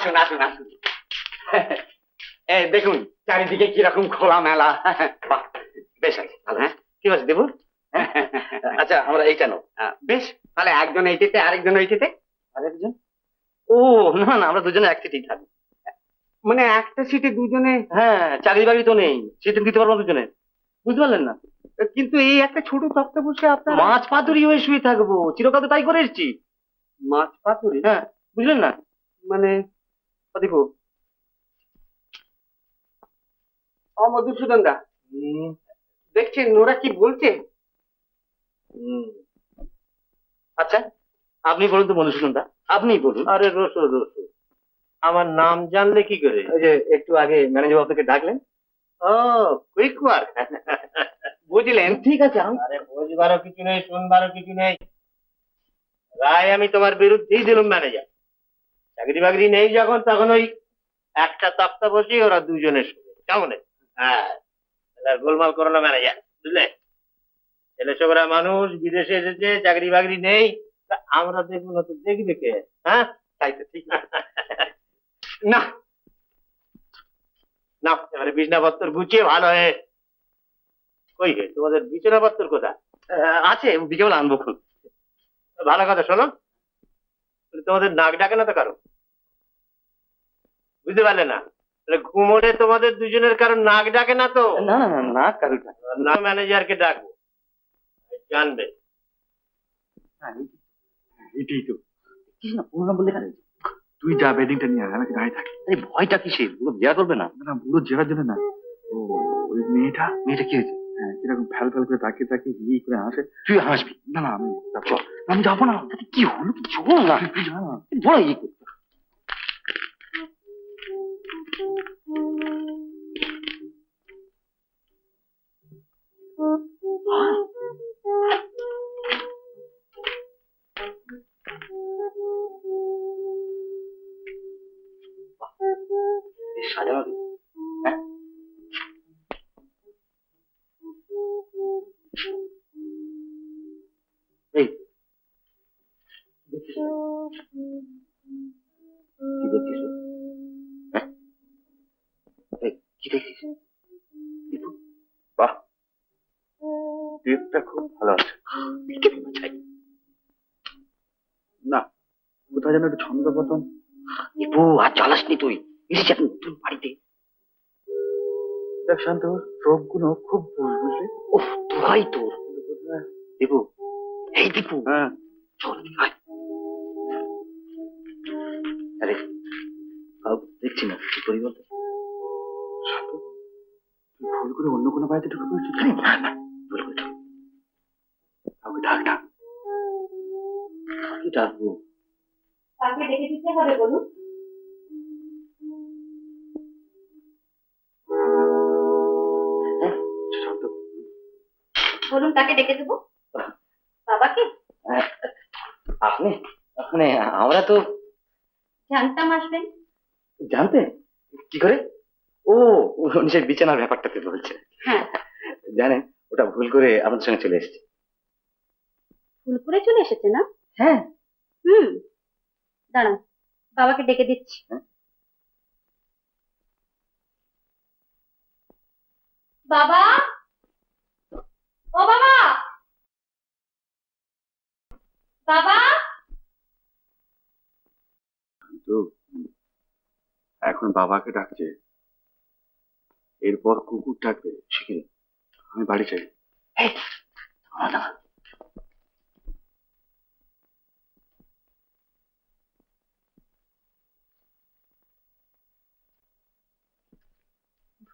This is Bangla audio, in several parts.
আসুন আসুন আসুন। দেখুন চারিদিকে কিরকম খোলা মেলা। বেশ আছে ভালো। হ্যাঁ কি আছে দেবু? আচ্ছা আমরা এইটা নো। বেশ তাহলে একজন এইটিতে আরেকজন ওইটিতে। আরেকজন? ও না না আমরা দুজনে এক সিটেই থাকবো। মানে একটা সিটে দুজনে? হ্যাঁ চাকরি বাকরি তো নেই, সিটে দিতে পারবো দুজনে, বুঝতে পারলেন না? কিন্তু এই একটা ছোট তক্তা বসে আপনার মাছ পাতুরি হয়ে শুয়ে থাকবো, চিরকাল তো তাই করে এসেছি। মাছ পাতুরি? হ্যাঁ বুঝলেন না মানে দেখো মধুসূদন দা, দেখছেন ওরা কি বলছে? আচ্ছা আপনি বলুন তো মধুসূদন দা, আপনিই বলুন। আরে রসু রসু, আমার নাম জানলে কি করে? ওই যে একটু আগে ম্যানেজার বাবু থেকে ডাকলেন। ও কুইক ওয়ার্ক, বুঝলেন? ঠিক আছে। আরে বুঝবারও কিছু নেই, শুনবারও কিছু নেই। রায় আমি তোমার বিরুদ্ধেই দিলাম ম্যানেজার। চাকরি বাকরি নেই যখন, তখন ওই একটা তক্তা বসি ওরা দুজনে শুনে, কেমন? হ্যাঁ গোলমাল করো না ম্যানেজার, বুঝলে? ছেলে ছোকরা মানুষ, বিদেশে এসেছে, চাকরি বাকরি নেই, তা আমরা দেখবো না তো দেখবে কে? হ্যাঁ তাই তো ঠিক না। না না এবারে বিছনাপত্তর গুছিয়ে ভালো হয়ে কই হে তোমাদের বিছানাপত্তর কোথায়? আছে বিকেল আনবো খুব। ভালো কথা শোনো, তোমাদের নাক ডাকে না তো কারো? বুঝতে পারলে না? ঘুমোলে তোমাদের দুজনের কারো নাক ডাকে না তো? না না না নাক কারো না, ম্যানেজারকে ডাকবো, জানবে। এটাই তো কিছু না, পুরো বললে কেন? তুই যা বেডিংটা নিয়ে আয়, আমাকে দাঁড়িয়ে থাকি। আরে ভয়টা কিসে? বুড়ো জেরা করবে না? না বুড়ো জেরার জন্য না, ও ওই মেয়েটা মেয়েটা কি হয়েছে? হ্যাঁ কিরকম ফ্যাল ফ্যাল করে তাকিয়ে তাকিয়ে হি করে হাসে। তুই হাসবি না? না আমি চল, আমি যাবো না। কি হলো? কি চল না, বড় ইয়ে করতে। সাজানো হ্যাঁ এই দেখছিস কি দেখছিস? হ্যাঁ কি দেখছিস? বাহ টিপটা খুব ভালো আছে। না কোথায় যেন একটু ছন্দপতন। একটু আর চালাসনি তুই, এসেছি এখন নতুন বাড়িতে। দেখ শান্ত, চোখ গুলো খুব বুঝলি? ওহ তোরাই তোর দীপু, এই দীপু। হ্যাঁ চল আরে দেখছি না কি পরিবর্তন। শান্ত তুই ভুল করে অন্য কোনো বাড়িতে ঢুকে পড়েছিস? ভুল করে কাউকে ডাক ডাক। কাকে ডাকবো? কাকে ডেকে দিতে হবে বলুন? বলুন কাকে ডেকে দেবো? বাবাকে? আপনি? মানে আমরা তো জানতাম আসবেন। জানতে কি করে? ও নিজের বিছানার ব্যাপারটাতে বলছে। হ্যাঁ জানেন ওটা ভুল করে আপনার সঙ্গে চলে এসেছে। ভুল করে চলে এসেছে না? হ্যাঁ দাঁড়ান বাবাকে ডেকে দিচ্ছি। বাবা, ও বাবা, বাবা। তো এখন বাবাকে ডাকছে, এরপর কুকুর ডাকবে, শিখিনি। আমি বাড়ি চাই।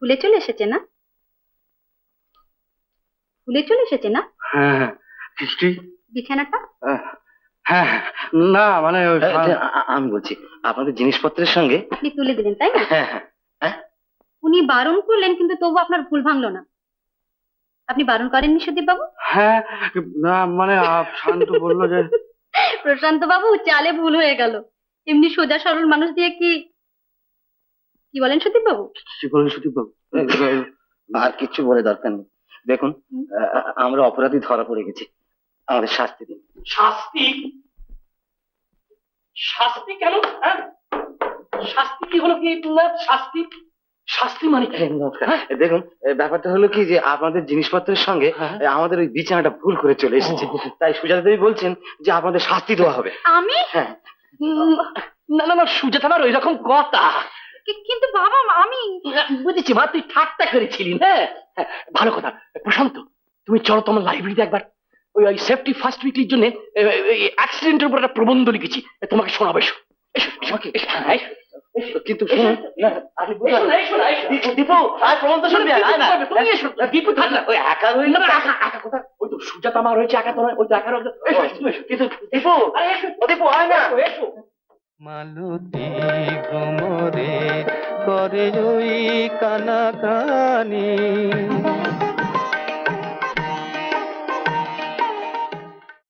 ভুলে চলে এসেছে না? ভুলে চলে এসেছে না? হ্যাঁ হিস্ট্রি বিছানাটা? হ্যাঁ না মানে আমি বলছি আপনাদের জিনিসপত্রের সঙ্গে। আপনি তুলে দিলেন তাই না? হ্যাঁ হ্যাঁ উনি বারণ করলেন কিন্তু তবু আপনার ভুল ভাঙলো না। আপনি বারণ করেননি সুদীপ বাবু? হ্যাঁ না মানে শান্ত বললো যে প্রশান্ত বাবু চালে ভুল হয়ে গেল। এমনি সোজা সরল মানুষ দিয়ে কি কি বলেন সুদীপ বাবু? কি বলেন সুদীপ বাবু? আর কিছু বলে দরকার নেই। দেখুন আমরা অপরাধী ধরা পড়ে গেছি, আমাদের শাস্তি দিন। শাস্তি? শাস্তি কেন? শাস্তি কি হলো কি না? শাস্তি শাস্তি মানে কি? নমস্কার। হ্যাঁ? দেখুন, ব্যাপারটা হলো কি যে আপনাদের জিনিসপত্রের সঙ্গে হ্যাঁ। আমাদের ওই বিছানাটা ভুল করে চলে এসেছে। ও। তাই সুজাতা দেবী বলছেন যে আপনাদের শাস্তি দেওয়া হবে। আমি হ্যাঁ। না না না, সুজাতা আমার ওই রকম কথা। কিন্তু বাবা আমি বুঝেছি মা, তুই ঠাট্টা করেছিলি। হ্যাঁ হ্যাঁ, ভালো কথা। প্রশান্ত, তুমি চলো তোমার লাইব্রেরিতে একবার। ওই সেফটি ফার্স্ট উইকলির জন্য অ্যাক্সিডেন্টের উপর একটা প্রবন্ধ লিখেছি, তোমাকে শোনাবো। এসো এসো এসো, আমাকে? এসো, হ্যাঁ, এসো। কিন্তু এসো, শুনুন, এসো, না, আপনি বুঝতে এসো না, পারবেন। এসো না, এসো। দীপু, আয় প্রবন্ধ শুনবি, আয় না। তুমি এসো, দীপু থাক না। ওই একা রইলে না, না, একা একা কথা। ওই তো সুজাতা মা রয়েছে, একা তো নয়, ওই তো একা রয়েছে। এসো এসো, তুমি এসো। কিন্তু দীপু, আরে এসো, ও দীপু, আয় না। এসো, এসো। মালতী ভ্রমরে করে ওই কানাকানি